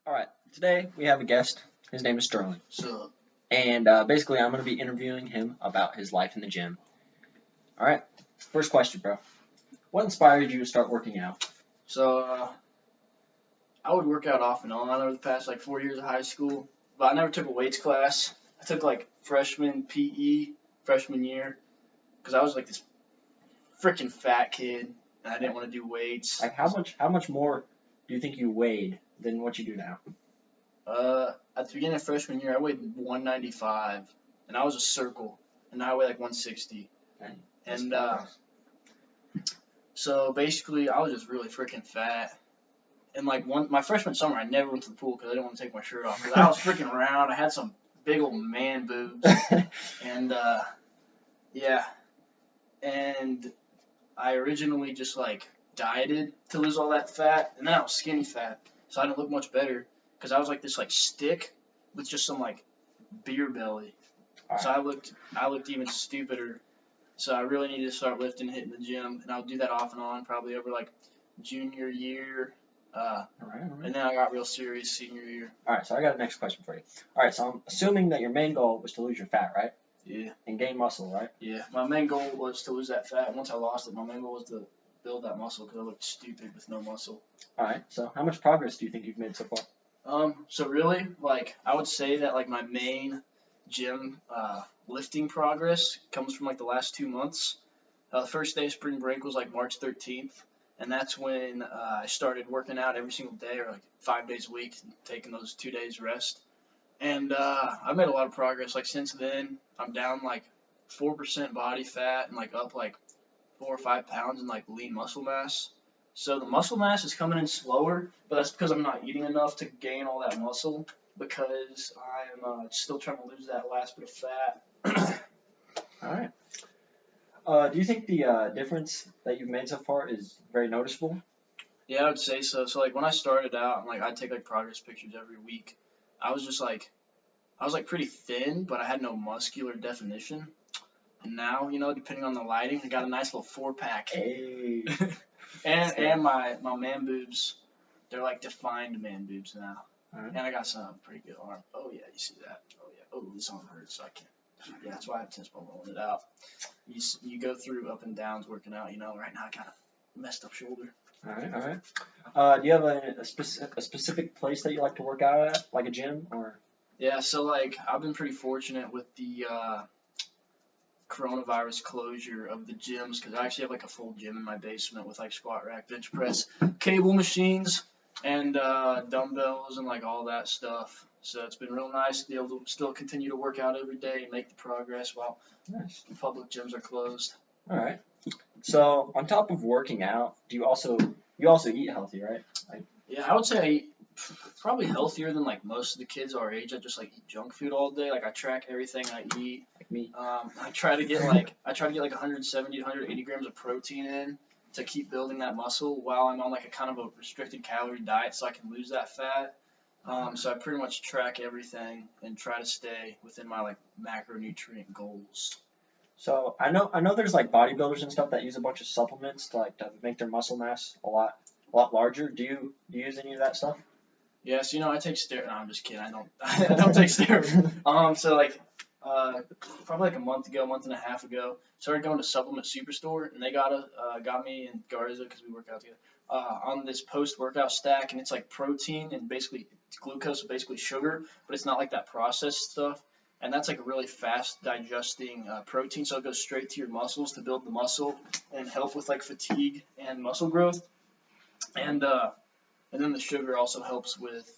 All right, today we have a guest. His name is Sterling, So, and basically I'm going to be interviewing him about his life in the gym. All right, first question, bro. What inspired you to start working out? so, I would work out off and on over the past 4 years of high school, but I never took a weights class. I took freshman PE freshman year because I was this freaking fat kid and I didn't want to do weights. Like how much more do you think you weighed than what you do now? At the beginning of freshman year, I weighed 195 and I was a circle, and now I weigh 160. Dang, And progress. so basically, I was just really freaking fat. And my freshman summer, I never went to the pool because I didn't want to take my shirt off. 'Cause I was freaking round. I had some big old man boobs, and yeah. And I originally just dieted to lose all that fat, and then I was skinny fat, so I didn't look much better because I was this stick with just some beer belly. All So right. I looked even stupider. So I really needed to start lifting, hitting the gym, and I would do that off and on probably over junior year. All right. And then I got real serious senior year. All right. So I got a next question for you. All right. So I'm assuming that your main goal was to lose your fat, right? Yeah, And gain muscle, right? yeah. My main goal was to lose that fat. Once I lost it, my main goal was to build that muscle because I looked stupid with no muscle. All right. So how much progress do you think you've made so far? So really, I would say that my main gym lifting progress comes from the last 2 months. The first day of spring break was March 13th, and that's when I started working out every single day or 5 days a week, taking those 2 days rest. And I've made a lot of progress. Since then, I'm down 4% body fat and up 4 or 5 pounds in lean muscle mass. So the muscle mass is coming in slower, but that's because I'm not eating enough to gain all that muscle because I'm still trying to lose that last bit of fat. All right. Do you think the difference that you've made so far is very noticeable? Yeah, I would say so. So when I started out, I'd take progress pictures every week. I was just I was pretty thin, but I had no muscular definition. And now, depending on the lighting, I got a nice little 4-pack. Hey. And my man boobs, they're defined man boobs now. All right. And I got some pretty good arm. Oh yeah, you see that? Oh yeah. Oh, this arm hurts, so I can't. Yeah, that's why I have tennis ball rolling it out. You go through up and downs working out. Right now I got a messed up shoulder. All right. All right. Do you have a specific place that you like to work out at, like a gym or? Yeah, so I've been pretty fortunate with the coronavirus closure of the gyms because I actually have a full gym in my basement with squat rack, bench press, cable machines, and dumbbells and all that stuff. So it's been real nice to be able to still continue to work out every day and make the progress while Nice. the public gyms are closed. All right. So on top of working out, do you also eat healthy, right? Yeah, I would say I eat probably healthier than most of the kids our age. I just eat junk food all day. I track everything I eat. Like me. I try to get 170 to 180 grams of protein in to keep building that muscle while I'm on a kind of a restricted calorie diet so I can lose that fat. So I pretty much track everything and try to stay within my macronutrient goals. So I know there's bodybuilders and stuff that use a bunch of supplements to make their muscle mass a lot larger. Do you use any of that stuff? Yes, I take steroids. No, I'm just kidding. I don't. I don't take steroids. So probably a month and a half ago, started going to Supplement Superstore, and they got me and Garza because we work out together on this post-workout stack, and it's protein and basically it's glucose, so basically sugar, but it's not that processed stuff. And that's a really fast digesting protein, so it goes straight to your muscles to build the muscle and help with fatigue and muscle growth. And then the sugar also helps with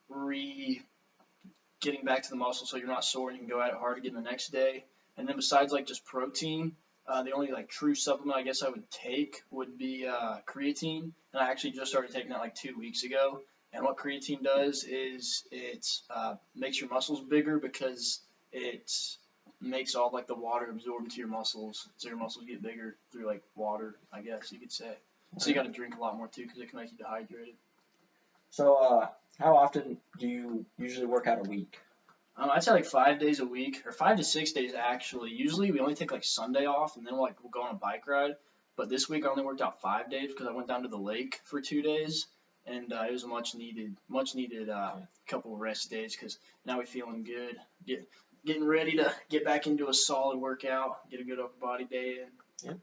re getting back to the muscle so you're not sore and you can go at it hard again the next day. And then besides just protein, the only true supplement I guess I would take would be creatine. And I actually just started taking that 2 weeks ago. And what creatine does is it makes your muscles bigger because it makes all the water absorb into your muscles, so your muscles get bigger through water, I guess you could say. So you got to drink a lot more too because it can make you dehydrated. So how often do you usually work out a week? I'd say 5 days a week, or 5 to 6 days actually. Usually we only take Sunday off, and then we'll go on a bike ride. But this week I only worked out 5 days because I went down to the lake for 2 days, and it was a much needed couple of rest days because now we're feeling good, getting ready to get back into a solid workout, get a good upper body day in. Yep.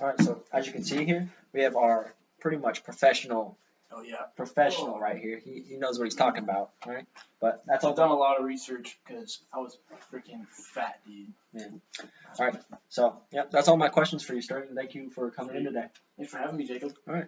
All right. So as you can see here, we have our pretty much professional right here. He knows what he's talking about, all right? But that's all. I've done a lot of research because I was freaking fat, dude. Yeah. All right. So, yeah, that's all my questions for you, Sterling. Thank you for coming in today. Thanks for having me, Jacob. All right.